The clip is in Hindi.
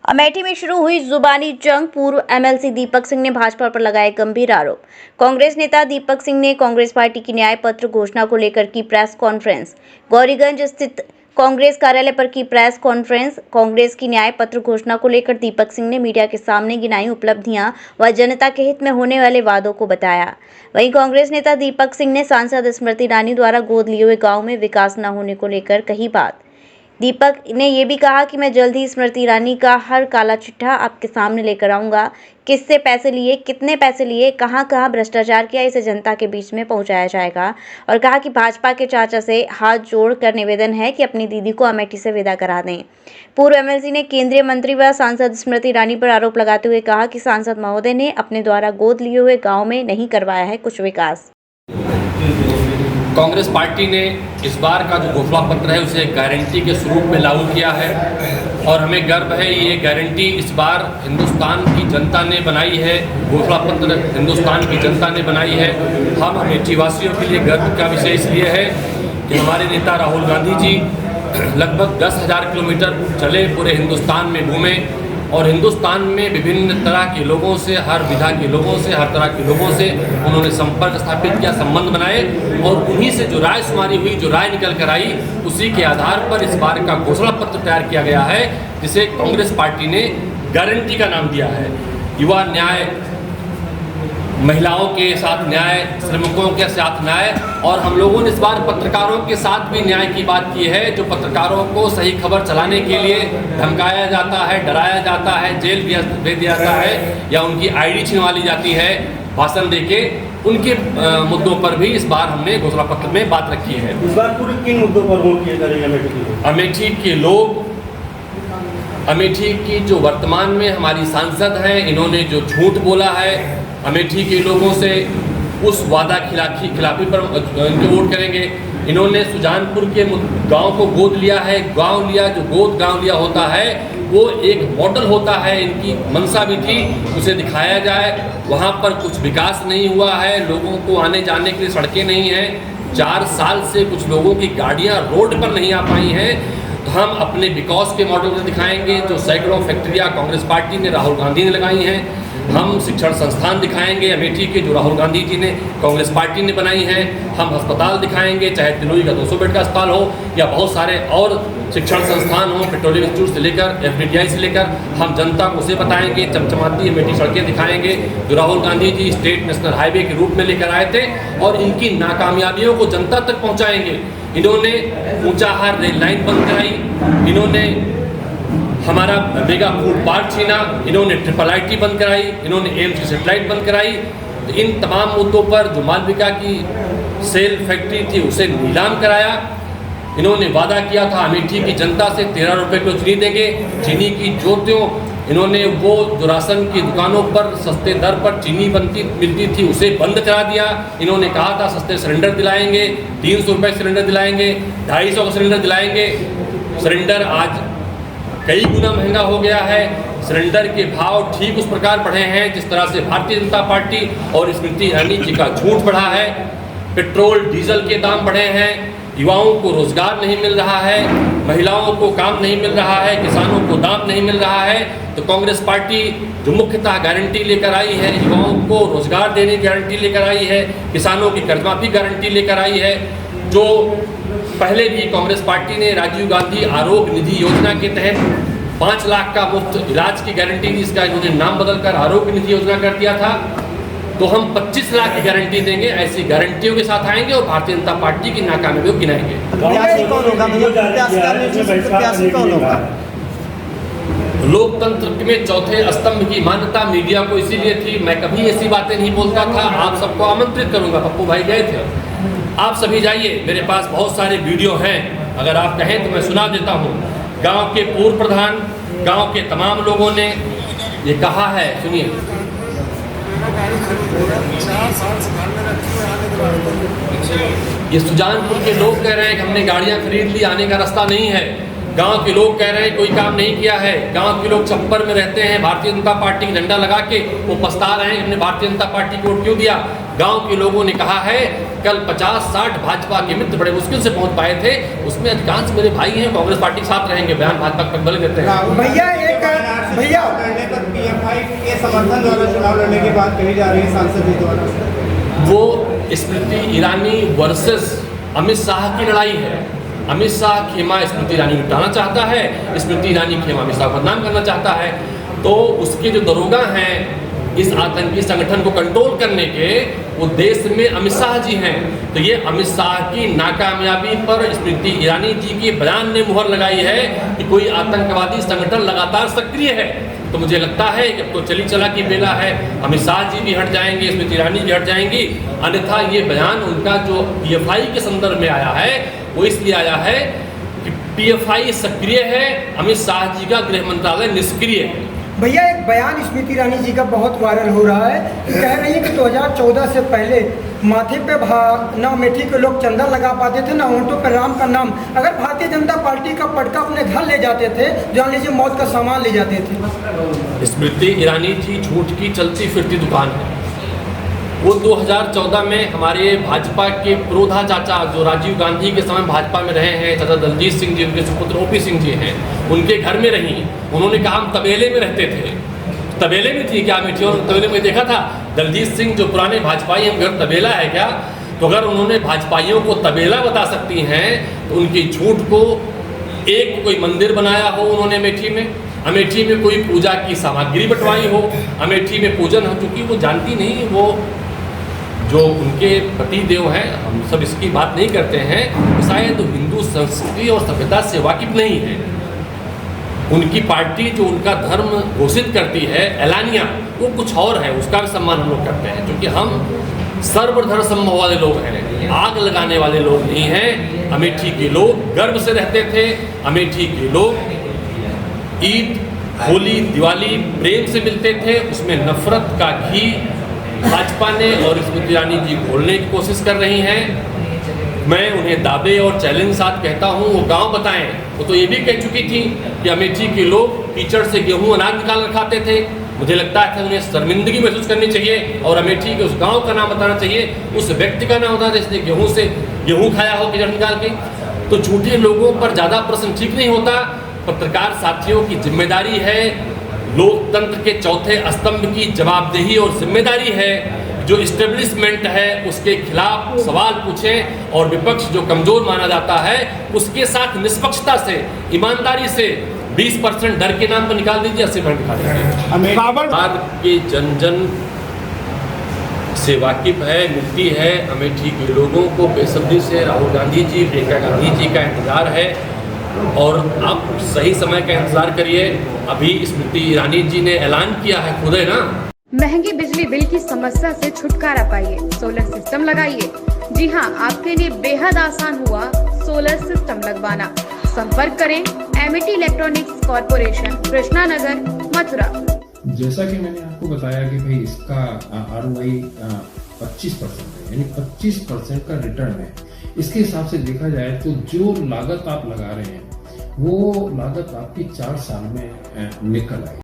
अमेठी में शुरू हुई जुबानी जंग। पूर्व एमएलसी दीपक सिंह ने भाजपा पर लगाए गंभीर आरोप। कांग्रेस नेता दीपक सिंह ने कांग्रेस पार्टी की न्याय पत्र घोषणा को लेकर की प्रेस कॉन्फ्रेंस। गौरीगंज स्थित कांग्रेस कार्यालय पर की प्रेस कॉन्फ्रेंस। कांग्रेस की न्याय पत्र घोषणा को लेकर दीपक सिंह ने मीडिया के सामने गिनाई उपलब्धियां व जनता के हित में होने वाले वादों को बताया। वहीं कांग्रेस नेता दीपक सिंह ने सांसद स्मृति ईरानी द्वारा गोद लिए हुए गाँव में विकास न होने को लेकर कही बात। दीपक ने यह भी कहा कि मैं जल्द ही स्मृति ईरानी का हर काला चिट्ठा आपके सामने लेकर आऊंगा। किससे पैसे लिए, कितने पैसे लिए, कहां भ्रष्टाचार किया, इसे जनता के बीच में पहुंचाया जाएगा। और कहा कि भाजपा के चाचा से हाथ जोड़कर निवेदन है कि अपनी दीदी को अमेठी से विदा करा दें। पूर्व एमएलसी ने केंद्रीय मंत्री व सांसद स्मृति ईरानी पर आरोप लगाते हुए कहा कि सांसद महोदय ने अपने द्वारा गोद लिए हुए गाँव में नहीं करवाया है कुछ विकास। कांग्रेस पार्टी ने इस बार का जो घोषणा पत्र है उसे गारंटी के स्वरूप में लागू किया है और हमें गर्व है। ये गारंटी इस बार हिंदुस्तान की जनता ने बनाई है। घोषणा पत्र हिंदुस्तान की जनता ने बनाई है। हम अमेठी वासियों के लिए गर्व का विषय इसलिए है कि हमारे नेता राहुल गांधी जी लगभग 10,000 किलोमीटर चले, पूरे हिंदुस्तान में घूमे और हिंदुस्तान में विभिन्न तरह के लोगों से, हर विधा के लोगों से, हर तरह के लोगों से उन्होंने संपर्क स्थापित किया, संबंध बनाए और उन्हीं से जो राय शुमारी हुई, जो राय निकल कर आई, उसी के आधार पर इस बार का घोषणा पत्र तैयार किया गया है, जिसे कांग्रेस पार्टी ने गारंटी का नाम दिया है। युवा न्याय, महिलाओं के साथ न्याय, श्रमिकों के साथ न्याय और हम लोगों ने इस बार पत्रकारों के साथ भी न्याय की बात की है। जो पत्रकारों को सही खबर चलाने के लिए धमकाया जाता है, डराया जाता है, जेल भेज दिया जाता है या उनकी आईडी छिनवा ली जाती है भाषण देके, उनके मुद्दों पर भी इस बार हमने घोषणा पत्र में बात रखी है। इस बार पूरे किन मुद्दों पर वोट किए जा रहे हैं? अमेठी के लोग, अमेठी की जो वर्तमान में हमारी सांसद हैं, इन्होंने जो झूठ बोला है अमेठी के लोगों से, उस वादा खिलाफी पर इनके वोट करेंगे। इन्होंने सुजानपुर के गांव को गोद लिया है। गांव लिया, जो गोद गांव लिया होता है वो एक मॉडल होता है। इनकी मंशा भी थी उसे दिखाया जाए। वहां पर कुछ विकास नहीं हुआ है, लोगों को आने जाने के लिए सड़कें नहीं हैं। 4 साल से कुछ लोगों की गाड़ियां रोड पर नहीं आ पाई हैं। तो हम अपने विकास के मॉडल को दिखाएंगे, जो सैकड़ों फैक्ट्रियाँ कांग्रेस पार्टी ने, राहुल गांधी ने लगाई हैं। हम शिक्षण संस्थान दिखाएंगे अमेठी के, जो राहुल गांधी जी ने, कांग्रेस पार्टी ने बनाई हैं। हम अस्पताल दिखाएंगे, चाहे तिलोई का 200 बेड का अस्पताल हो या बहुत सारे और शिक्षण संस्थान हो, पेट्रोलियम इंस्टीट्यूट से लेकर FDTI से लेकर, हम जनता को उसे बताएंगे। चमचमाती अमेठी सड़कें दिखाएंगे जो Rahul Gandhi ji state national highway के रूप में लेकर आए थे और इनकी नाकामयाबियों को जनता तक पहुँचाएंगे। इन्होंने ऊंचाहार रेल लाइन बंद कराई, इन्होंने हमारा मेगा फूड पार्क छीना, इन्होंने IIIT बंद कराई, इन्होंने एम्स की सेटेलाइट बंद कराई। तो इन तमाम मुद्दों पर जो मालविका की सेल फैक्ट्री थी उसे नीलाम कराया। इन्होंने वादा किया था अमेठी की जनता से 13 रुपये किलो चीनी देंगे। चीनी की ज्योतियों, इन्होंने वो जो राशन की दुकानों पर सस्ते दर पर चीनी मिलती थी उसे बंद करा दिया। इन्होंने कहा था सस्ते सिलेंडर दिलाएंगे, 300 रुपये सिलेंडर दिलाएंगे, 250 का सिलेंडर दिलाएंगे। सिलेंडर आज कई गुना महंगा हो गया है। सिलेंडर के भाव ठीक उस प्रकार बढ़े हैं जिस तरह से भारतीय जनता पार्टी और स्मृति ईरानी जी का झूठ बढ़ा है। पेट्रोल डीजल के दाम बढ़े हैं, युवाओं को रोजगार नहीं मिल रहा है, महिलाओं को काम नहीं मिल रहा है, किसानों को दाम नहीं मिल रहा है। तो कांग्रेस पार्टी जो मुख्यतः गारंटी लेकर आई है, युवाओं को रोजगार देने की गारंटी लेकर आई है, किसानों की कर्जमाफी गारंटी लेकर आई है। जो पहले भी कांग्रेस पार्टी ने राजीव गांधी आरोग्य निधि योजना के तहत 5 लाख का मुफ्त इलाज की गारंटी दी, इसका इन्होंने नाम बदलकर आरोग्य निधि योजना कर दिया था। तो हम 25 लाख की गारंटी देंगे। ऐसी गारंटियों के साथ आएंगे और भारतीय जनता पार्टी की नाकामियों को गिनाएंगे। लोकतंत्र में चौथे स्तंभ की मान्यता मीडिया को इसीलिए थी। मैं कभी ऐसी बातें नहीं बोलता था। आप सबको आमंत्रित करूंगा, पप्पू भाई गए थे, आप सभी जाइए, मेरे पास बहुत सारे वीडियो हैं, अगर आप कहें तो मैं सुना देता हूँ। गांव के पूर्व प्रधान, गांव के तमाम लोगों ने ये कहा है, सुनिए। ये सुजानपुर के लोग कह रहे हैं कि हमने गाड़ियां खरीद ली, आने का रास्ता नहीं है। गांव के लोग कह रहे हैं कोई काम नहीं किया है। गांव के लोग छप्पर में रहते हैं, भारतीय जनता पार्टी का झंडा लगा के वो पछता रहे हैं हमने भारतीय जनता पार्टी को वोट क्यों दिया। गांव के लोगों ने कहा है कल 50-60 भाजपा के मित्र बड़े मुश्किल से पहुंच पाए थे, उसमें अधिकांश मेरे भाई हैं, कांग्रेस पार्टी के साथ रहेंगे। बयान भाजपा पर बल देते हैं। भैया एक भैया लड़ने पर पीएफआई के समर्थन द्वारा चुनाव लड़ने की बात कही जा रही है सांसद जी द्वारा। वो स्मृति ईरानी वर्सेस अमित शाह की लड़ाई है। अमित शाह खेमा स्मृति ईरानी निपटाना चाहता है, स्मृति ईरानी खेमा अमित शाह को बदनाम करना चाहता है। तो उसके जो दरोगा हैं इस आतंकी संगठन को कंट्रोल करने के, वो देश में अमित शाह जी हैं। तो ये अमित शाह की नाकामयाबी पर स्मृति ईरानी जी के बयान ने मुहर लगाई है कि कोई आतंकवादी संगठन लगातार सक्रिय है। तो मुझे लगता है कि अब तो चली चला की बेला है, अमित शाह जी भी हट जाएंगे, स्मृति ईरानी भी हट जाएंगी। अन्यथा ये बयान उनका जो पीएफआई के संदर्भ में आया है वो इसलिए आया है कि पीएफआई सक्रिय है, अमित शाह जी का गृह मंत्रालय निष्क्रिय है। भैया एक बयान स्मृति ईरानी जी का बहुत वायरल हो रहा है, कह रही है कि 2014 से पहले माथे पे ना अमेठी के लोग चंदा लगा पाते थे, ना होंठों पे राम का नाम। अगर भारतीय जनता पार्टी का पटका अपने घर ले जाते थे, जान लीजिए मौत का सामान ले जाते थे। स्मृति ईरानी जी झूठ की चलती फिरती दुकान है। वो 2014 में हमारे भाजपा के प्रोधा चाचा जो राजीव गांधी के समय भाजपा में रहे हैं, चाचा दलजीत सिंह जी, उनके सुपुत्र ओपी सिंह जी हैं, उनके घर में रही। उन्होंने कहा हम तबेले में रहते थे। तबेले में थी क्या अमेठी? और तबेले में देखा था दलजीत सिंह जो पुराने भाजपाई, हम घर तबेला है क्या? तो अगर उन्होंने भाजपाइयों को तबेला बता सकती हैं तो उनकी झूठ को, एक कोई मंदिर बनाया हो उन्होंने अमेठी में कोई पूजा की सामग्री बंटवाई हो, अमेठी में पूजन हो, चूंकि वो जानती नहीं, वो जो उनके पति देव हैं, हम सब इसकी बात नहीं करते हैं, शायद हिंदू संस्कृति और सभ्यता से वाकिफ नहीं है। उनकी पार्टी जो उनका धर्म घोषित करती है एलानिया, वो कुछ और है, उसका भी सम्मान हम लोग करते हैं, क्योंकि हम सर्वधर्म समभाव वाले लोग हैं, आग लगाने वाले लोग नहीं हैं। अमेठी के लोग गर्व से रहते थे। अमेठी के लोग ईद, होली, दिवाली प्रेम से मिलते थे, उसमें नफरत का घी भाजपा ने और स्मृति ईरानी जी घोलने की कोशिश कर रही हैं। मैं उन्हें दावे और चैलेंज साथ कहता हूं, वो गांव बताएं। वो तो ये भी कह चुकी थी कि अमेठी के लोग कीचड़ से गेहूं अनाज निकाल कर खाते थे। मुझे लगता है उन्हें शर्मिंदगी महसूस करनी चाहिए और अमेठी के उस गांव का नाम बताना चाहिए, उस व्यक्ति का नाम बताना चाहिए जिसने गेहूं खाया हो कीचड़ निकाल के। तो झूठे लोगों पर ज़्यादा प्रश्न ठीक नहीं होता। पत्रकार साथियों की जिम्मेदारी है, लोकतंत्र के चौथे स्तंभ की जवाबदेही और जिम्मेदारी है, जो इस्टेब्लिशमेंट है उसके खिलाफ सवाल पूछें और विपक्ष जो कमजोर माना जाता है उसके साथ निष्पक्षता से, ईमानदारी से 20% डर के नाम पर निकाल दीजिए, 80% निकाल दीजिए। बिहार के जन जन से वाकिफ है, मिलती है। अमेठी के लोगों को बेसब्री से राहुल गांधी जी, प्रियंका गांधी जी का इंतजार है और आप सही समय का इंतजार करिए। अभी स्मृति ईरानी जी ने ऐलान किया है खुद, है ना। महंगे बिजली बिल की समस्या से छुटकारा पाइए, सोलर सिस्टम लगाइए। जी हां, आपके लिए बेहद आसान हुआ सोलर सिस्टम लगवाना। संपर्क करें Amity electronics corporation, Krishna Nagar, Mathura. जैसा कि मैंने आपको बताया कि भाई इसका ROI 25% है, यानी 25% का रिटर्न है। इसके हिसाब से देखा जाए तो जो लागत आप लगा रहे हैं वो लागत आपकी 4 साल में निकल आएगी।